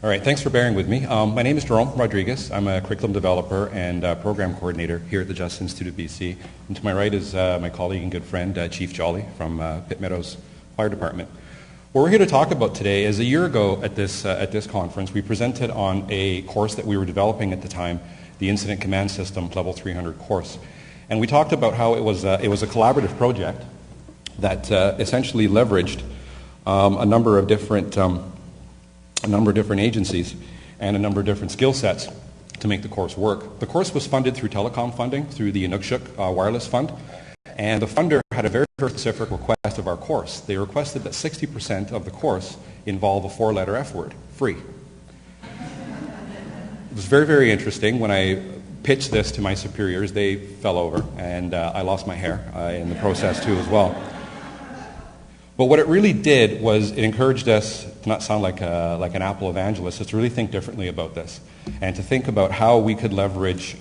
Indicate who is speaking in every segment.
Speaker 1: All right, thanks for bearing with me. My name is Jerome Rodriguez. I'm a curriculum developer and program coordinator here at the Justice Institute of BC. And to my right is my colleague and good friend, Chief Jolly from Pitt Meadows Fire Department. What we're here to talk about today is a year ago at this conference, we presented on a course that we were developing at the time, the Incident Command System Level 300 course. And we talked about how it was a collaborative project that essentially leveraged a number of different agencies and a number of different skill sets to make the course work. The course was funded through telecom funding, through the Inukshuk Wireless Fund, and the funder had a very specific request of our course. They requested that 60% of the course involve a 4-letter F word, free. It was very, very interesting. When I pitched this to my superiors, they fell over, and I lost my hair in the process too as well. But what it really did was it encouraged us to not sound like an Apple evangelist, is to really think differently about this and to think about how we could leverage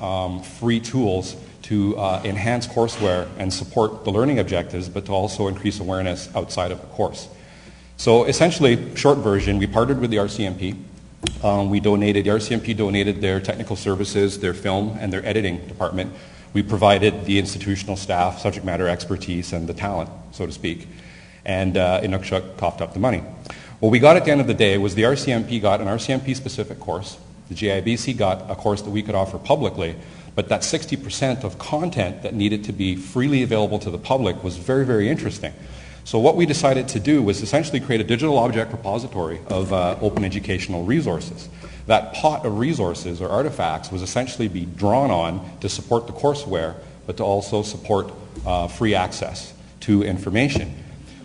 Speaker 1: free tools to enhance courseware and support the learning objectives, but to also increase awareness outside of the course. So essentially, short version, we partnered with the RCMP. The RCMP donated their technical services, their film, and their editing department. We provided the institutional staff, subject matter expertise, and the talent, so to speak. And Inukshuk coughed up the money. What we got at the end of the day was the RCMP got an RCMP-specific course. The JIBC got a course that we could offer publicly, but that 60% of content that needed to be freely available to the public was very, very interesting. So what we decided to do was essentially create a digital object repository of open educational resources. That pot of resources or artifacts was essentially be drawn on to support the courseware, but to also support free access to information,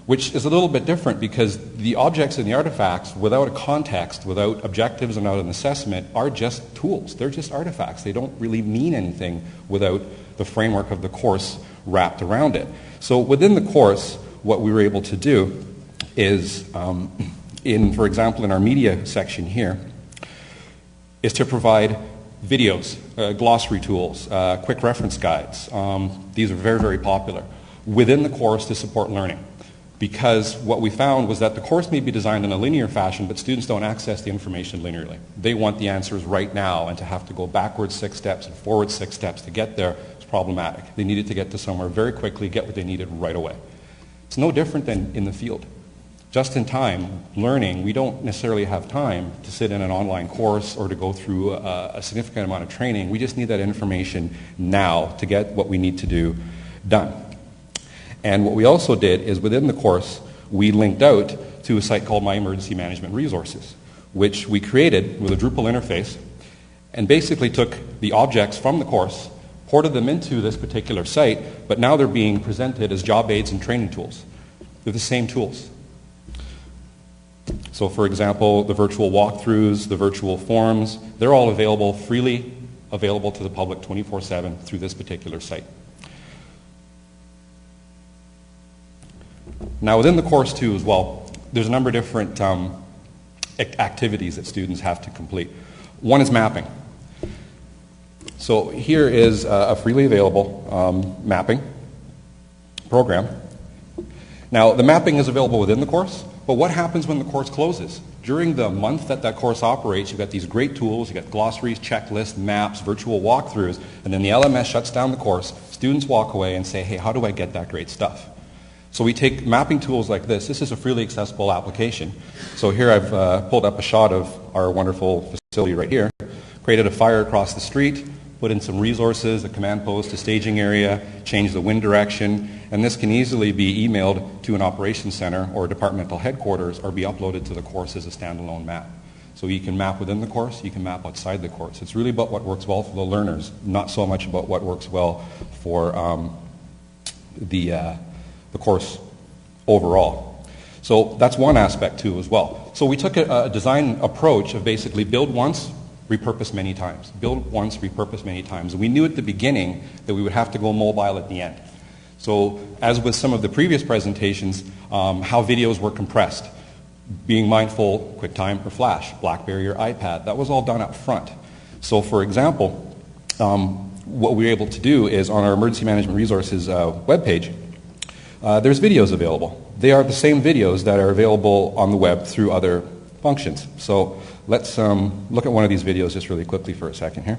Speaker 1: which is a little bit different because the objects and the artifacts, without a context, without objectives and without an assessment, are just tools. They're just artifacts. They don't really mean anything without the framework of the course wrapped around it. So within the course, what we were able to do is, for example, in our media section here, is to provide videos, glossary tools, quick reference guides. These are very, very popular within the course to support learning. Because what we found was that the course may be designed in a linear fashion, but students don't access the information linearly. They want the answers right now, and to have to go backwards 6 steps and forward 6 steps to get there is problematic. They needed to get to somewhere very quickly, get what they needed right away. It's no different than in the field. Just in time learning, we don't necessarily have time to sit in an online course or to go through a significant amount of training. We just need that information now to get what we need to do done. And what we also did is within the course, we linked out to a site called My Emergency Management Resources, which we created with a Drupal interface and basically took the objects from the course, ported them into this particular site, but now they're being presented as job aids and training tools. They're the same tools. So for example, the virtual walkthroughs, the virtual forms, they're all available, freely available to the public 24/7 through this particular site. Now within the course too as well, there's a number of different activities that students have to complete. One is mapping. So here is a freely available mapping program. Now the mapping is available within the course, but what happens when the course closes? During the month that that course operates, you've got these great tools, you've got glossaries, checklists, maps, virtual walkthroughs, and then the LMS shuts down the course, students walk away and say, hey, how do I get that great stuff? So we take mapping tools like this. This is a freely accessible application. So here I've pulled up a shot of our wonderful facility right here, created a fire across the street, put in some resources, a command post, a staging area, change the wind direction, and this can easily be emailed to an operations center or departmental headquarters or be uploaded to the course as a standalone map. So you can map within the course, you can map outside the course. It's really about what works well for the learners, not so much about what works well for the course overall. So that's one aspect too as well. So we took a design approach of basically build once, repurpose many times. Build once, repurpose many times. We knew at the beginning that we would have to go mobile at the end. So as with some of the previous presentations, how videos were compressed, being mindful, QuickTime or Flash, BlackBerry or iPad, that was all done up front. So for example, what we were able to do is on our Emergency Management Resources webpage, there's videos available. They are the same videos that are available on the web through other functions. So let's look at one of these videos just really quickly for a second here.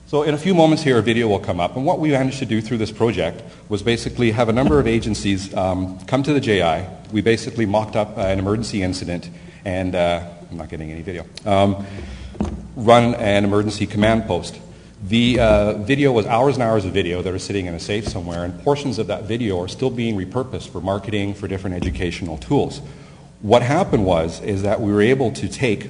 Speaker 1: So in a few moments here, a video will come up. And what we managed to do through this project was basically have a number of agencies come to the JI. We basically mocked up an emergency incident and, I'm not getting any video, run an emergency command post. The video was hours and hours of video that are sitting in a safe somewhere, and portions of that video are still being repurposed for marketing, for different educational tools. What happened is that we were able to take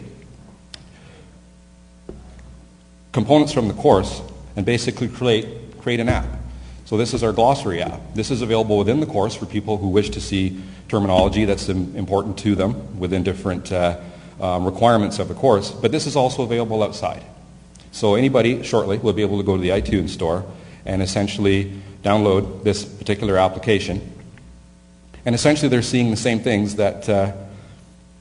Speaker 1: components from the course and basically create an app. So this is our glossary app. This is available within the course for people who wish to see terminology that's important to them within different requirements of the course, but this is also available outside. So anybody shortly will be able to go to the iTunes store and essentially download this particular application, and essentially they're seeing the same things that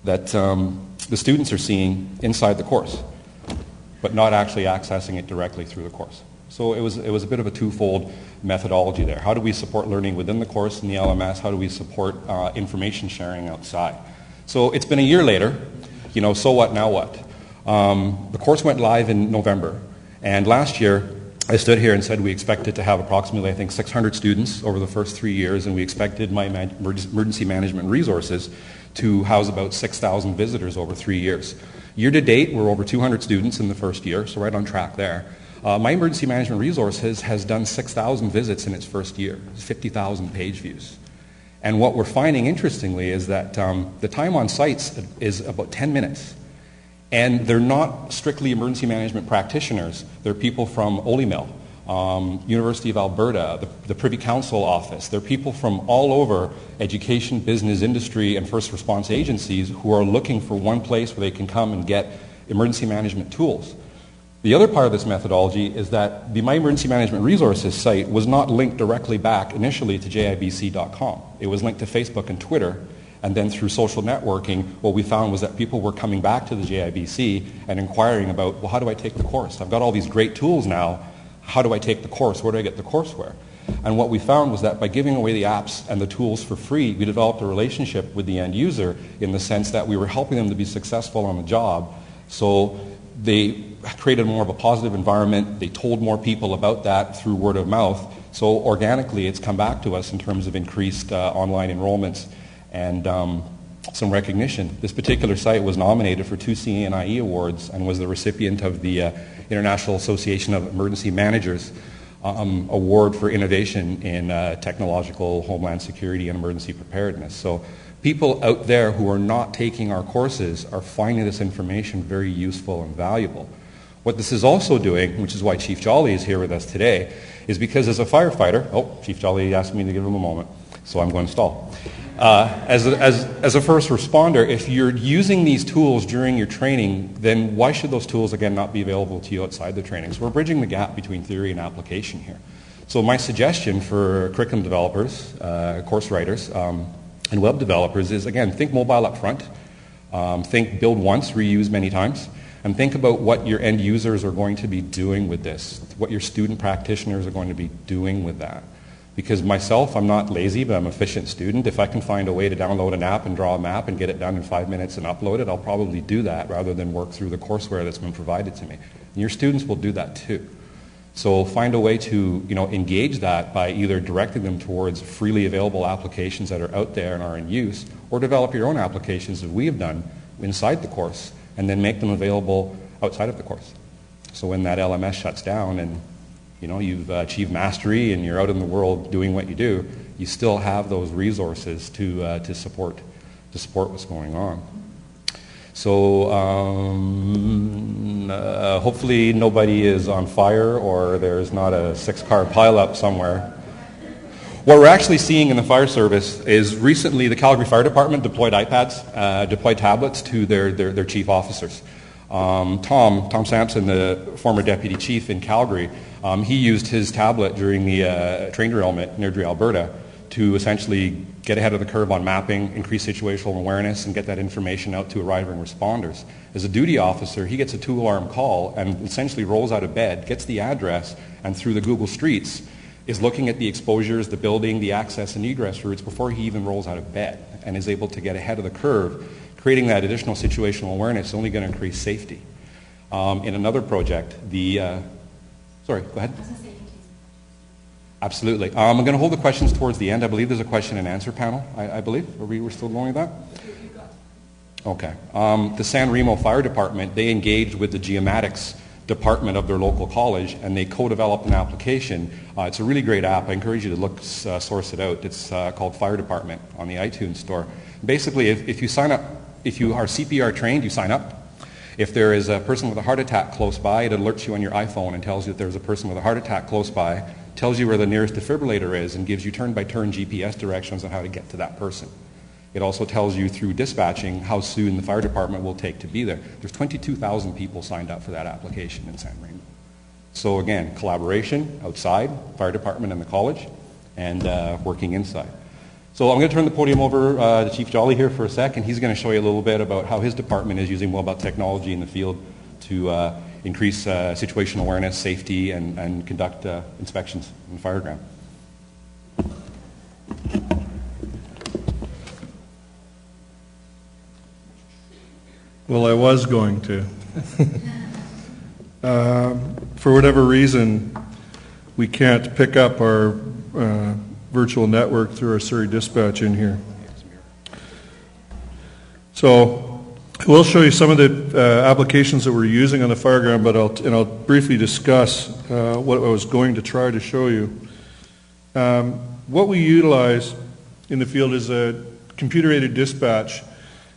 Speaker 1: the students are seeing inside the course, but not actually accessing it directly through the course. So it was a bit of a twofold methodology there. How do we support learning within the course in the LMS? How do we support information sharing outside? So it's been a year later. So what, now what? The course went live in November, and last year I stood here and said we expected to have approximately, I think, 600 students over the first 3 years, and we expected my emergency management resources to house about 6,000 visitors over 3 years. Year to date, we're over 200 students in the first year, so right on track there. My emergency management resources has done 6,000 visits in its first year, 50,000 page views. And what we're finding, interestingly, is that the time on sites is about 10 minutes. And they're not strictly emergency management practitioners. They're people from Olymel, University of Alberta, the Privy Council office. They're people from all over education, business, industry, and first response agencies who are looking for one place where they can come and get emergency management tools. The other part of this methodology is that the My Emergency Management Resources site was not linked directly back initially to JIBC.com. It was linked to Facebook and Twitter, and then through social networking, what we found was that people were coming back to the JIBC and inquiring about, well, how do I take the course? I've got all these great tools now. How do I take the course? Where do I get the courseware? And what we found was that by giving away the apps and the tools for free, we developed a relationship with the end user in the sense that we were helping them to be successful on the job. So they created more of a positive environment. They told more people about that through word of mouth. So organically, it's come back to us in terms of increased online enrollments and some recognition. This particular site was nominated for 2 CNIE awards and was the recipient of the International Association of Emergency Managers Award for Innovation in Technological Homeland Security and Emergency Preparedness. So people out there who are not taking our courses are finding this information very useful and valuable. What this is also doing, which is why Chief Jolly is here with us today, is because as a firefighter, Chief Jolly asked me to give him a moment, so I'm going to stall. As a first responder, if you're using these tools during your training, then why should those tools, again, not be available to you outside the training? So we're bridging the gap between theory and application here. So my suggestion for curriculum developers, course writers, and web developers is, again, think mobile up front, think build once, reuse many times, and think about what your end users are going to be doing with this, what your student practitioners are going to be doing with that. Because myself, I'm not lazy, but I'm an efficient student. If I can find a way to download an app and draw a map and get it done in 5 minutes and upload it, I'll probably do that rather than work through the courseware that's been provided to me. And your students will do that too. So find a way to engage that by either directing them towards freely available applications that are out there and are in use, or develop your own applications that we have done inside the course, and then make them available outside of the course. So when that LMS shuts down and you've achieved mastery and you're out in the world doing what you do, you still have those resources to support what's going on. So hopefully nobody is on fire or there's not a 6-car pileup somewhere. What we're actually seeing in the fire service is recently the Calgary Fire Department deployed iPads, deployed tablets to their chief officers. Tom Sampson, the former deputy chief in Calgary, he used his tablet during the train derailment in Airdrie, Alberta, to essentially get ahead of the curve on mapping, increase situational awareness, and get that information out to arriving responders. As a duty officer, he gets a 2-alarm call and essentially rolls out of bed, gets the address, and through the Google Streets, is looking at the exposures, the building, the access and egress routes before he even rolls out of bed, and is able to get ahead of the curve. Creating that additional situational awareness is only going to increase safety. In another project, sorry, go ahead. Absolutely. I'm going to hold the questions towards the end. I believe there's a question and answer panel, I believe. We're still going with that? Okay. The San Remo Fire Department, they engaged with the geomatics department of their local college, and they co-developed an application. It's a really great app. I encourage you to source it out. It's called Fire Department on the iTunes store. Basically, if you sign up, if you are CPR trained, you sign up. If there is a person with a heart attack close by, it alerts you on your iPhone and tells you that there's a person with a heart attack close by, tells you where the nearest defibrillator is, and gives you turn-by-turn GPS directions on how to get to that person. It also tells you through dispatching how soon the fire department will take to be there. There's 22,000 people signed up for that application in San Remo. So again, collaboration outside, fire department and the college, and working inside. So I'm going to turn the podium over to Chief Jolly here for a sec, and he's going to show you a little bit about how his department is using mobile technology in the field to increase situational awareness, safety, and conduct inspections in the fire ground.
Speaker 2: Well, I was going to. For whatever reason, we can't pick up our virtual network through our Surrey Dispatch in here. So we'll show you some of the applications that we're using on the fire ground, but I'll briefly discuss what I was going to try to show you. What we utilize in the field is a computer-aided dispatch,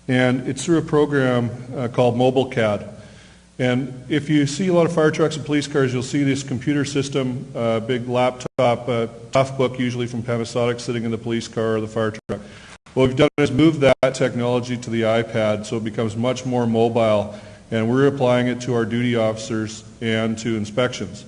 Speaker 2: and it's through a program called MobileCAD. And if you see a lot of fire trucks and police cars, you'll see this computer system, big laptop, tough book usually from Panasonic sitting in the police car or the fire truck. What we've done is move that technology to the iPad so it becomes much more mobile, and we're applying it to our duty officers and to inspections.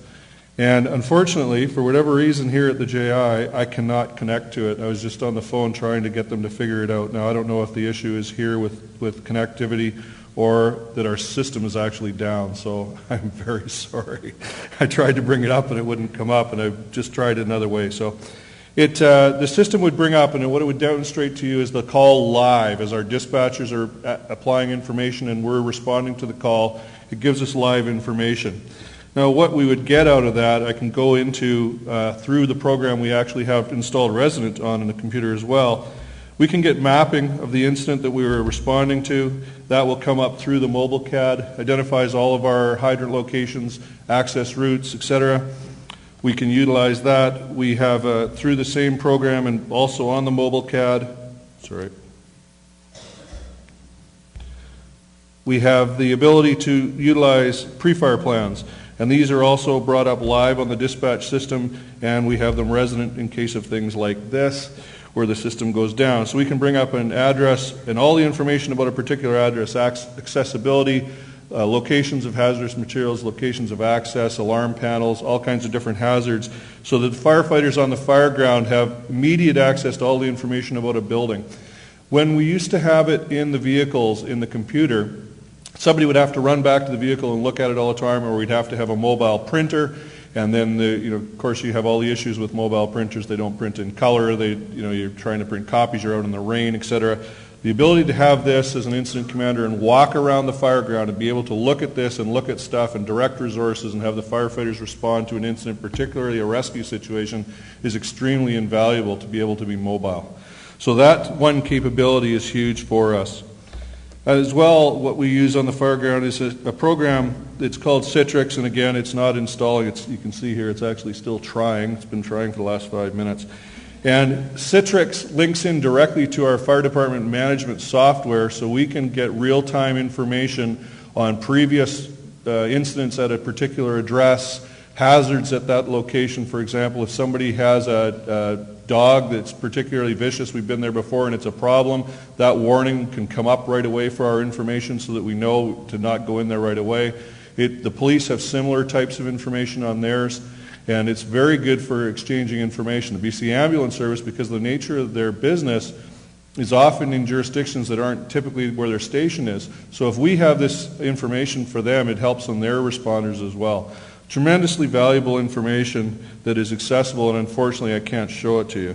Speaker 2: And unfortunately, for whatever reason here at the JI, I cannot connect to it. I was just on the phone trying to get them to figure it out. Now, I don't know if the issue is here with connectivity or that our system is actually down, so I'm very sorry. I tried to bring it up and it wouldn't come up, and I just tried it another way. So the system would bring up, and what it would demonstrate to you is the call live. As our dispatchers are applying information and we're responding to the call, it gives us live information. Now, what we would get out of that, I can go into through the program we actually have installed Resident on in the computer as well. We can get mapping of the incident that we were responding to. That will come up through the MobileCAD, identifies all of our hydrant locations, access routes, etc. We can utilize that. We have, through the same program and also on the MobileCAD, we have the ability to utilize pre-fire plans. And these are also brought up live on the dispatch system, and we have them resident in case of things like this, where the system goes down. So we can bring up an address and all the information about a particular address, accessibility, locations of hazardous materials, locations of access, alarm panels, all kinds of different hazards, so that the firefighters on the fire ground have immediate access to all the information about a building. When we used to have it in the vehicles, in the computer, somebody would have to run back to the vehicle and look at it all the time, or we'd have to have a mobile printer. And then, of course, you have all the issues with mobile printers. They don't print in color. You're trying to print copies. You're out in the rain, etc. The ability to have this as an incident commander and walk around the fire ground and be able to look at this and look at stuff and direct resources and have the firefighters respond to an incident, particularly a rescue situation, is extremely invaluable to be able to be mobile. So that one capability is huge for us. As well, what we use on the fire ground is a program that's called Citrix, and again, it's not installing. You can see here it's actually still trying. It's been trying for the last 5 minutes. And Citrix links in directly to our fire department management software, so we can get real-time information on previous incidents at a particular address, hazards at that location. For example, if somebody has a dog that's particularly vicious, we've been there before and it's a problem, that warning can come up right away for our information so that we know to not go in there right away. The police have similar types of information on theirs, and it's very good for exchanging information. The BC Ambulance Service, because the nature of their business is often in jurisdictions that aren't typically where their station is. So if we have this information for them, it helps on their responders as well. Tremendously valuable information that is accessible, and unfortunately I can't show it to you.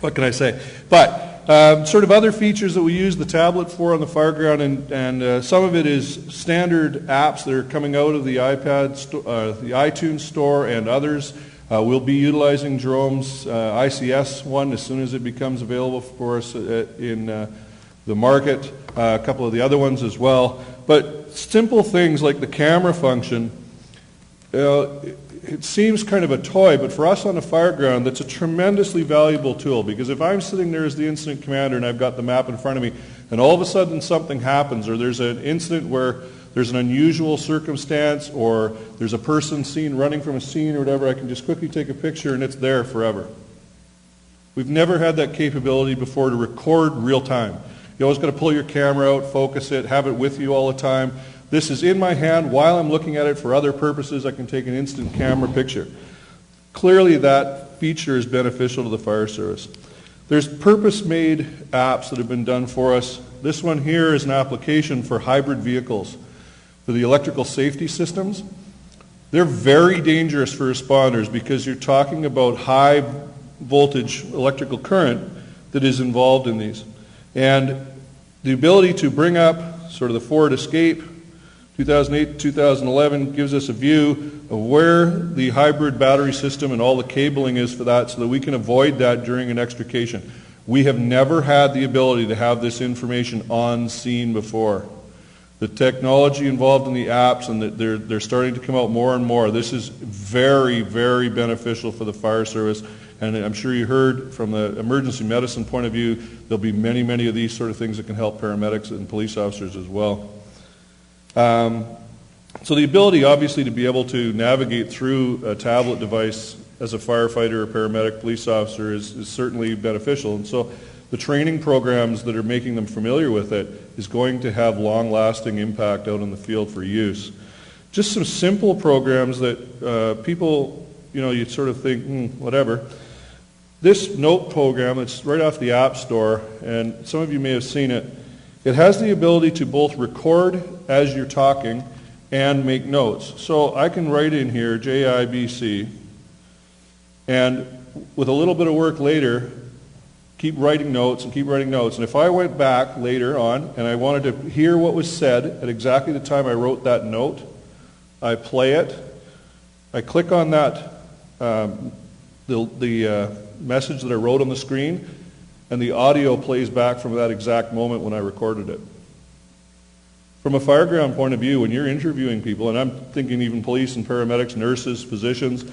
Speaker 2: What can I say? But sort of other features that we use the tablet for on the fireground, and some of it is standard apps that are coming out of the the iTunes store and others. We'll be utilizing Jerome's ICS one as soon as it becomes available for us in the market, a couple of the other ones as well. But simple things like the camera function, it seems kind of a toy, but for us on the fireground, that's a tremendously valuable tool, because if I'm sitting there as the incident commander and I've got the map in front of me, and all of a sudden something happens, or there's an incident where there's an unusual circumstance, or there's a person seen running from a scene or whatever, I can just quickly take a picture and it's there forever. We've never had that capability before to record real time. You always got to pull your camera out, focus it, have it with you all the time. This is in my hand while I'm looking at it for other purposes. I can take an instant camera picture. Clearly that feature is beneficial to the fire service. There's purpose-made apps that have been done for us. This one here is an application for hybrid vehicles, for the electrical safety systems. They're very dangerous for responders because you're talking about high voltage electrical current that is involved in these. And the ability to bring up sort of the Ford Escape 2008 2011 gives us a view of where the hybrid battery system and all the cabling is for that, so that we can avoid that during an extrication. We have never had the ability to have this information on scene before. The technology involved in the apps, and they're starting to come out more and more. This is very, very beneficial for the fire service, and I'm sure you heard from the emergency medicine point of view, there'll be many, many of these sort of things that can help paramedics and police officers as well. So the ability, obviously, to be able to navigate through a tablet device as a firefighter, or paramedic, police officer is certainly beneficial. And so the training programs that are making them familiar with it is going to have long-lasting impact out in the field for use. Just some simple programs that people, you'd sort of think, whatever. This note program, it's right off the App Store, and some of you may have seen it. It has the ability to both record as you're talking and make notes. So I can write in here JIBC, and with a little bit of work later, keep writing notes and keep writing notes. And if I went back later on and I wanted to hear what was said at exactly the time I wrote that note, I play it, I click on that, the message that I wrote on the screen, and the audio plays back from that exact moment when I recorded it. From a fireground point of view, when you're interviewing people, and I'm thinking even police and paramedics, nurses, physicians,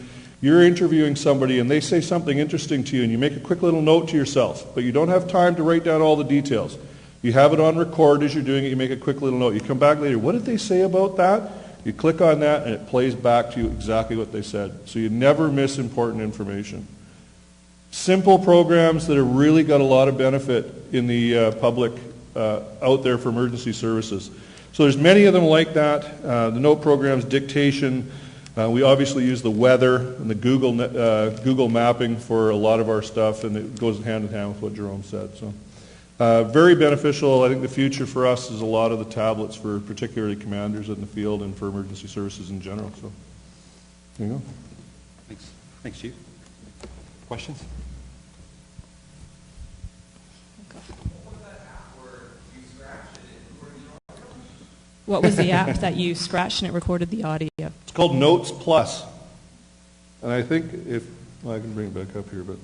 Speaker 2: you're interviewing somebody and they say something interesting to you and you make a quick little note to yourself, but you don't have time to write down all the details. You have it on record as you're doing it, you make a quick little note. You come back later, what did they say about that? You click on that and it plays back to you exactly what they said. So you never miss important information. Simple programs that have really got a lot of benefit in the public out there for emergency services. So there's many of them like that. The note programs, dictation. We obviously use the weather and the Google mapping for a lot of our stuff, and it goes hand in hand with what Jerome said. So very beneficial. I think the future for us is a lot of the tablets for particularly commanders in the field and for emergency services in general. So there you go.
Speaker 1: Thanks. Thanks, Chief. Questions?
Speaker 3: What was the app that you scratched and it recorded the audio?
Speaker 2: It's called Notes Plus. And I think I can bring it back up here, but.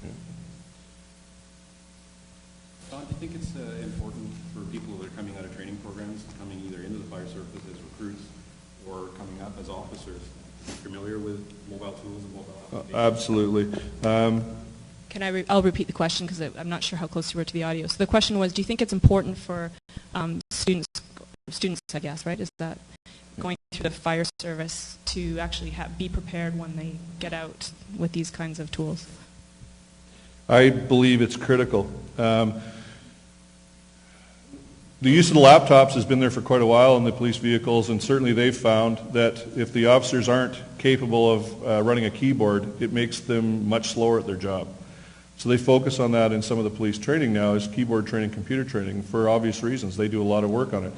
Speaker 2: Yeah.
Speaker 1: Don, do you think it's important for people that are coming out of training programs, coming either into the fire service as recruits or coming up as officers, familiar with mobile tools and mobile applications?
Speaker 2: Absolutely.
Speaker 3: I'll repeat the question because I'm not sure how close you were to the audio. So the question was, do you think it's important for students, I guess, right? Is that going through the fire service to actually be prepared when they get out with these kinds of tools?
Speaker 2: I believe it's critical. The use of the laptops has been there for quite a while in the police vehicles, and certainly they've found that if the officers aren't capable of running a keyboard, it makes them much slower at their job. So they focus on that in some of the police training now, is keyboard training, computer training, for obvious reasons. They do a lot of work on it.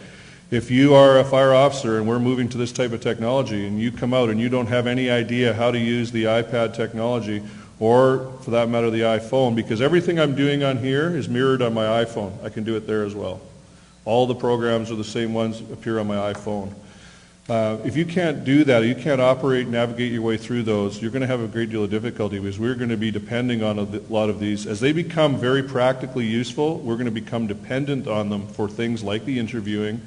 Speaker 2: If you are a fire officer and we're moving to this type of technology and you come out and you don't have any idea how to use the iPad technology, or for that matter the iPhone, because everything I'm doing on here is mirrored on my iPhone. I can do it there as well. All the programs are the same ones appear on my iPhone. If you can't do that, or you can't operate, navigate your way through those, you're going to have a great deal of difficulty, because we're going to be depending on a lot of these. As they become very practically useful, we're going to become dependent on them for things like the interviewing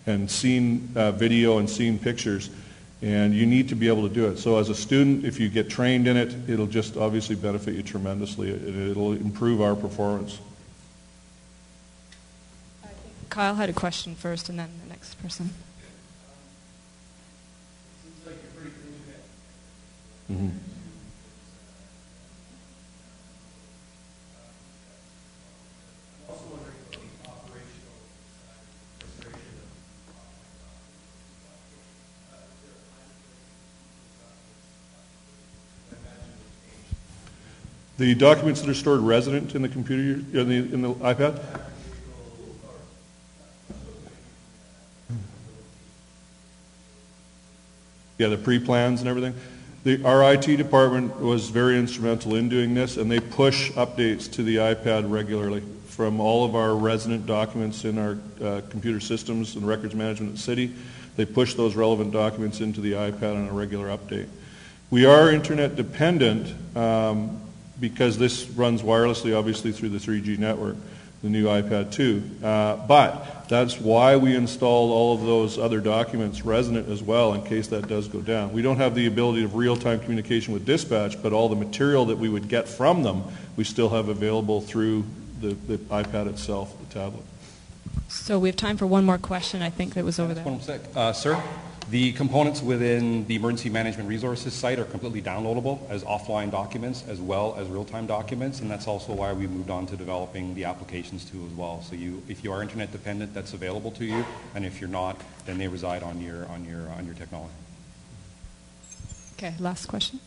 Speaker 2: and seeing video and seeing pictures. And you need to be able to do it. So as a student, if you get trained in it, it'll just obviously benefit you tremendously. It'll improve our performance.
Speaker 3: I think Kyle had a question first, and then the next person.
Speaker 4: Seems like you're pretty good at it.
Speaker 2: Mm-hmm.
Speaker 4: I'm also wondering about the operational frustration of
Speaker 2: The documents that are stored resident in the computer, in the iPad? Yeah, the pre-plans and everything. Our IT department was very instrumental in doing this, and they push updates to the iPad regularly from all of our resident documents in our computer systems and records management at the city. They push those relevant documents into the iPad on a regular update. We are internet dependent because this runs wirelessly, obviously, through the 3G network, the new iPad 2. But that's why we installed all of those other documents resident as well, in case that does go down. We don't have the ability of real-time communication with dispatch, but all the material that we would get from them, we still have available through the iPad itself, the tablet.
Speaker 3: So we have time for one more question. I think that was over there.
Speaker 1: Sir, the components within the Emergency Management Resources site are completely downloadable as offline documents as well as real-time documents, and that's also why we moved on to developing the applications too as well. So if you are internet dependent, that's available to you, and if you're not, then they reside on your technology.
Speaker 3: Okay, last question.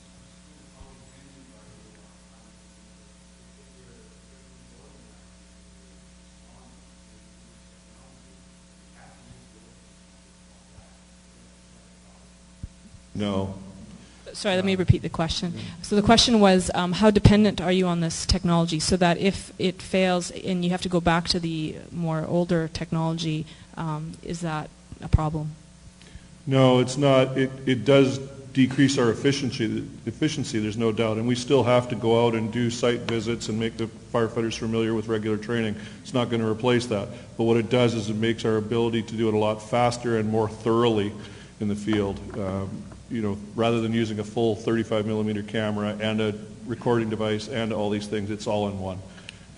Speaker 2: No.
Speaker 3: Sorry, let me repeat the question. So the question was, how dependent are you on this technology so that if it fails and you have to go back to the more older technology, is that a problem?
Speaker 2: No, it's not. It does decrease our efficiency, there's no doubt, and we still have to go out and do site visits and make the firefighters familiar with regular training. It's not going to replace that. But what it does is it makes our ability to do it a lot faster and more thoroughly in the field. Rather than using a full 35 millimeter camera and a recording device and all these things, it's all in one.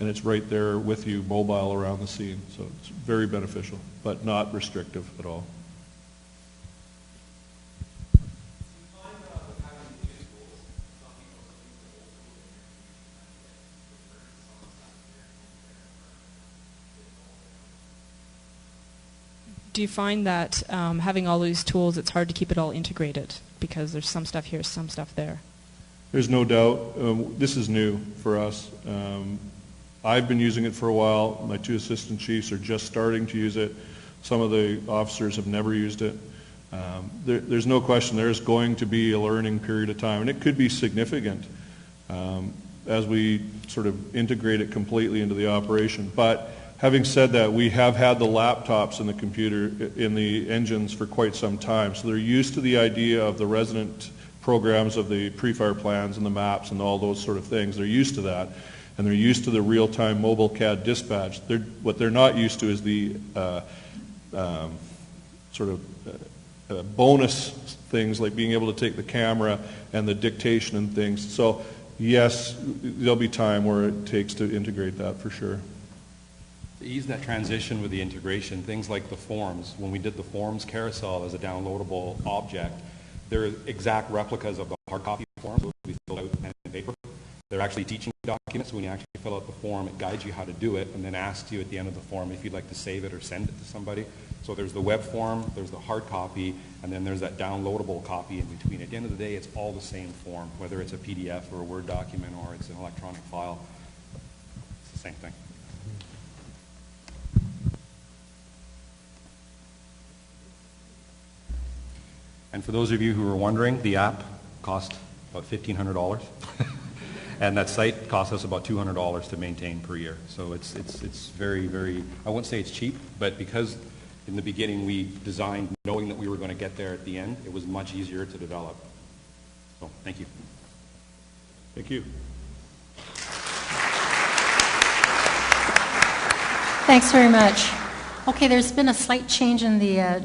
Speaker 2: And it's right there with you, mobile around the scene. So it's very beneficial, but not restrictive at all.
Speaker 3: Do you find that having all these tools, it's hard to keep it all integrated because there's some stuff here, some stuff there?
Speaker 2: There's no doubt. This is new for us. I've been using it for a while. My two assistant chiefs are just starting to use it. Some of the officers have never used it. There's no question there's going to be a learning period of time, and it could be significant as we sort of integrate it completely into the operation. But having said that, we have had the laptops in the computer, in the engines for quite some time, so they're used to the idea of the resident programs of the pre-fire plans and the maps and all those sort of things. They're used to that, and they're used to the real-time mobile CAD dispatch. What they're not used to is the bonus things like being able to take the camera and the dictation and things. So yes, there'll be time where it takes to integrate that for sure.
Speaker 1: To ease that transition with the integration, things like the forms, when we did the forms carousel as a downloadable object, they're exact replicas of the hard copy forms that we fill out pen and paper. They're actually teaching documents. When you actually fill out the form, it guides you how to do it and then asks you at the end of the form if you'd like to save it or send it to somebody. So there's the web form, there's the hard copy, and then there's that downloadable copy in between. At the end of the day, it's all the same form, whether it's a PDF or a Word document or it's an electronic file. It's the same thing. And for those of you who are wondering, the app cost about $1,500. And that site costs us about $200 to maintain per year. So it's very, very, I won't say it's cheap, but because in the beginning we designed knowing that we were going to get there at the end, it was much easier to develop. So thank you.
Speaker 2: Thank you.
Speaker 5: Thanks very much. Okay, there's been a slight change in the